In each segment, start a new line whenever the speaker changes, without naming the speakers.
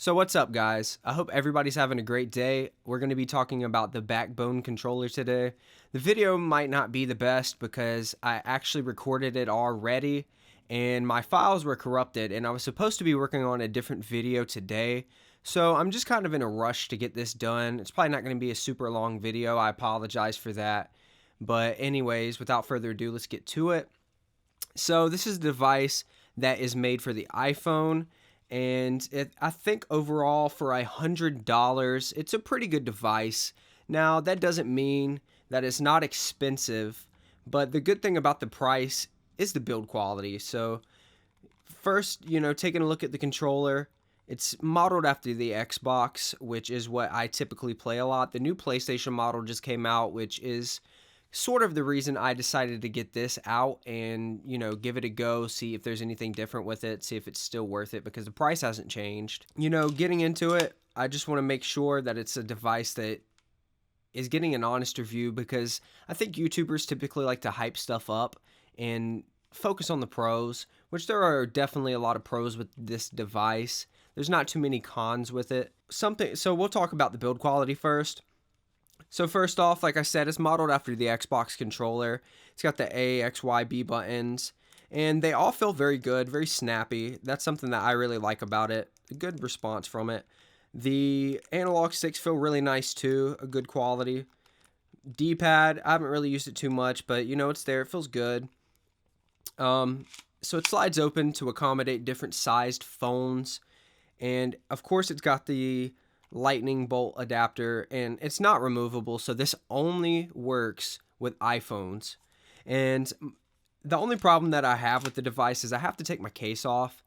So what's up, guys? I hope everybody's having a great day. We're going to be talking about the Backbone controller today. The video might not be the best because I actually recorded it already and my files were corrupted, and I was supposed to be working on a different video today. So I'm just kind of in a rush to get this done. It's probably not going to be a super long video. I apologize for that. But anyways, without further ado, let's get to it. So this is a device that is made for the iPhone, and I think overall for $100, it's a pretty good device. Now that doesn't mean that it's not expensive, but the good thing about the price is the build quality. So first, taking a look at the controller, it's modeled after the Xbox, which is what I typically play a lot. The new PlayStation model just came out, which is sort of the reason I decided to get this out and, give it a go, see if there's anything different with it, see if it's still worth it, because the price hasn't changed. Getting into it, I just want to make sure that it's a device that is getting an honest review, because I think YouTubers typically like to hype stuff up and focus on the pros, which there are definitely a lot of pros with this device. There's not too many cons with it. So we'll talk about the build quality first. So first off, like I said, it's modeled after the Xbox controller. It's got the A, X, Y, B buttons, and they all feel very good, very snappy. That's something that I really like about it. A good response from it. The analog sticks feel really nice too, a good quality. D-pad, I haven't really used it too much, but it's there, it feels good. So it slides open to accommodate different sized phones, and of course it's got the lightning bolt adapter, and it's not removable, so this only works with iPhones. And the only problem that I have with the device is I have to take my case off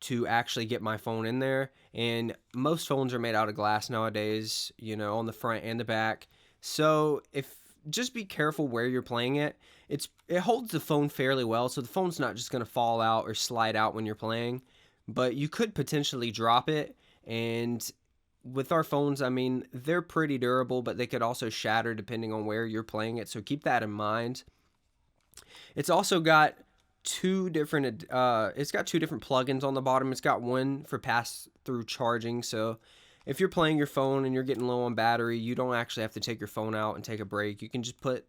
to actually get my phone in there, and most phones are made out of glass nowadays, on the front and the back. So just be careful where you're playing it. It holds the phone fairly well, so the phone's not just going to fall out or slide out when you're playing, but you could potentially drop it. And with our phones, I mean, they're pretty durable, but they could also shatter depending on where you're playing it, so keep that in mind. It's also got two different plugins on the bottom. It's got one for pass-through charging, so if you're playing your phone and you're getting low on battery, you don't actually have to take your phone out and take a break. You can just put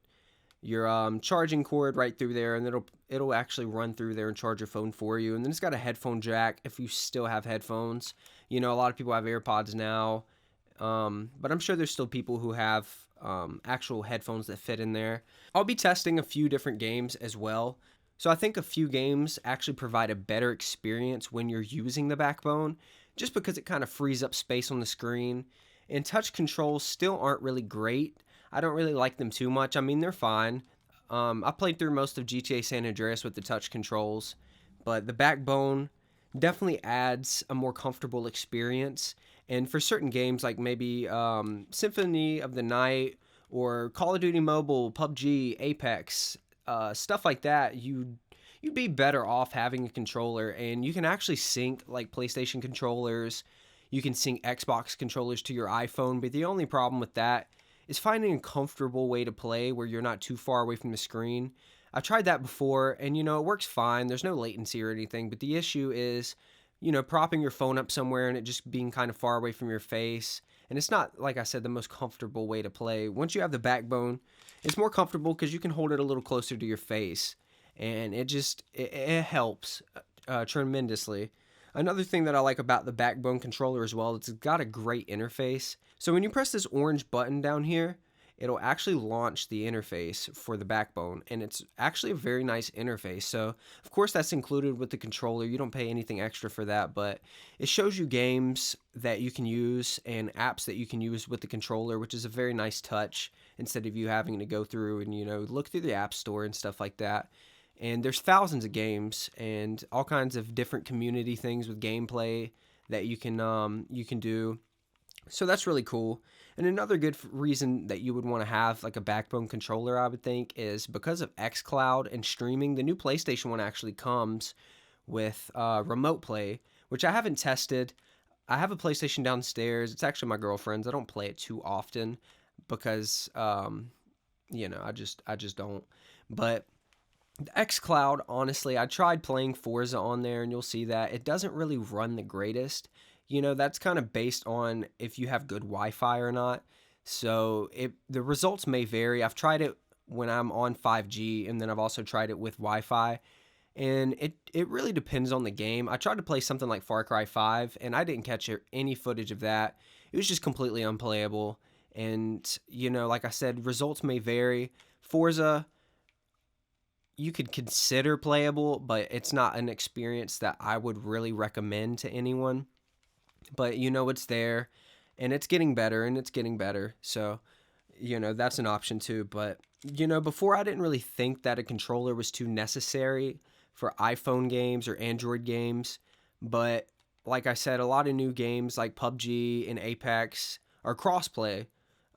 your charging cord right through there, and it'll actually run through there and charge your phone for you. And then it's got a headphone jack if you still have headphones. A lot of people have AirPods now, but I'm sure there's still people who have actual headphones that fit in there. I'll be testing a few different games as well. So I think a few games actually provide a better experience when you're using the Backbone, just because it kind of frees up space on the screen. And touch controls still aren't really great. I don't really like them too much. I mean, they're fine. I played through most of GTA San Andreas with the touch controls, but the Backbone definitely adds a more comfortable experience. And for certain games, like maybe Symphony of the Night or Call of Duty Mobile, PUBG, Apex, stuff like that, you'd be better off having a controller. And you can actually sync like PlayStation controllers. You can sync Xbox controllers to your iPhone, but the only problem with that is finding a comfortable way to play where you're not too far away from the screen. I've tried that before, and it works fine. There's no latency or anything, but the issue is, propping your phone up somewhere and it just being kind of far away from your face. And it's not, like I said, the most comfortable way to play. Once you have the Backbone, it's more comfortable because you can hold it a little closer to your face, and it helps tremendously. Another thing that I like about the Backbone controller as well, it's got a great interface. So when you press this orange button down here, it'll actually launch the interface for the Backbone, and it's actually a very nice interface. So of course that's included with the controller. You don't pay anything extra for that, but it shows you games that you can use and apps that you can use with the controller, which is a very nice touch instead of you having to go through and look through the app store and stuff like that. And there's thousands of games and all kinds of different community things with gameplay that you can do. So that's really cool. And another good reason that you would want to have like a Backbone controller, I would think, is because of XCloud and streaming. The new PlayStation one actually comes with remote play, which I haven't tested. I have a PlayStation downstairs. It's actually my girlfriend's. I don't play it too often because I just don't. But the XCloud, honestly, I tried playing Forza on there, and you'll see that it doesn't really run the greatest. that's kind of based on if you have good Wi-Fi or not. So the results may vary. I've tried it when I'm on 5G, and then I've also tried it with Wi-Fi, and it really depends on the game. I tried to play something like Far Cry 5, and I didn't catch any footage of that. It was just completely unplayable. And, like I said, results may vary. Forza, you could consider playable, but it's not an experience that I would really recommend to anyone. But, it's there, and it's getting better, and it's getting better. So, that's an option too. But, before I didn't really think that a controller was too necessary for iPhone games or Android games. But like I said, a lot of new games like PUBG and Apex are crossplay.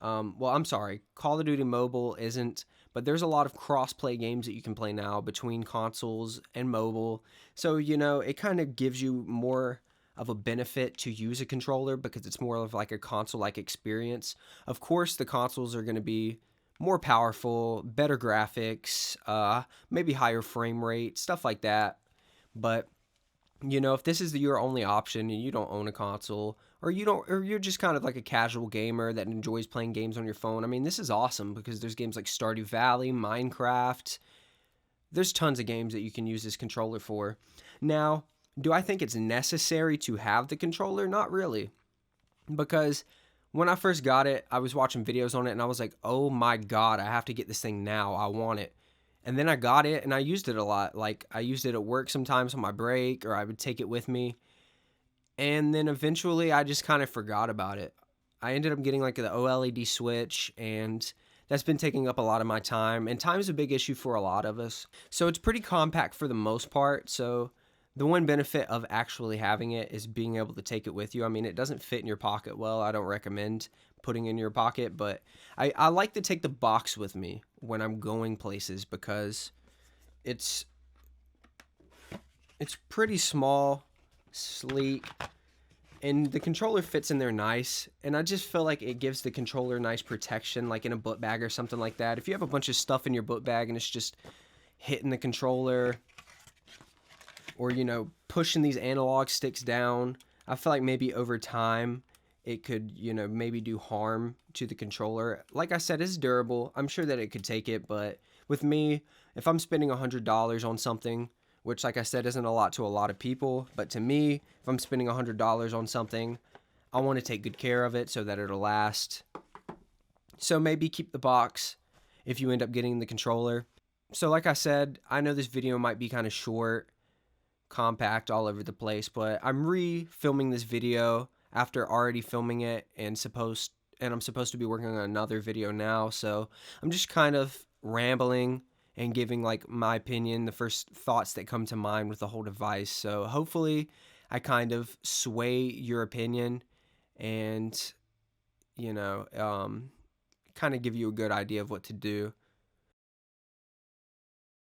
Well, I'm sorry, Call of Duty Mobile isn't, but there's a lot of crossplay games that you can play now between consoles and mobile. So, it kind of gives you more of a benefit to use a controller because it's more of like a console-like experience. Of course, the consoles are going to be more powerful, better graphics, maybe higher frame rate, stuff like that. But if this is your only option and you don't own a console, or you're just kind of like a casual gamer that enjoys playing games on your phone, I mean, this is awesome because there's games like Stardew Valley, Minecraft. There's tons of games that you can use this controller for. Now, do I think it's necessary to have the controller? Not really. Because when I first got it, I was watching videos on it and I was like, oh my God, I have to get this thing now. I want it. And then I got it and I used it a lot. Like I used it at work sometimes on my break, or I would take it with me. And then eventually I just kind of forgot about it. I ended up getting like the OLED switch, and that's been taking up a lot of my time. And time's a big issue for a lot of us. So it's pretty compact for the most part. So the one benefit of actually having it is being able to take it with you. I mean, it doesn't fit in your pocket well. I don't recommend putting it in your pocket, but I like to take the box with me when I'm going places because it's pretty small, sleek, and the controller fits in there nice. And I just feel like it gives the controller nice protection, like in a book bag or something like that. If you have a bunch of stuff in your book bag and it's just hitting the controller, or pushing these analog sticks down, I feel like maybe over time it could maybe do harm to the controller. Like I said, it's durable. I'm sure that it could take it, but with me, if I'm spending $100 on something, which like I said isn't a lot to a lot of people, but to me, if I'm spending $100 on something, I want to take good care of it so that it'll last. So maybe keep the box if you end up getting the controller. So like I said, I know this video might be kind of short, compact, all over the place, but I'm re-filming this video after already filming it, and I'm supposed to be working on another video now. So I'm just kind of rambling and giving like my opinion, the first thoughts that come to mind with the whole device. So hopefully I kind of sway your opinion and kind of give you a good idea of what to do.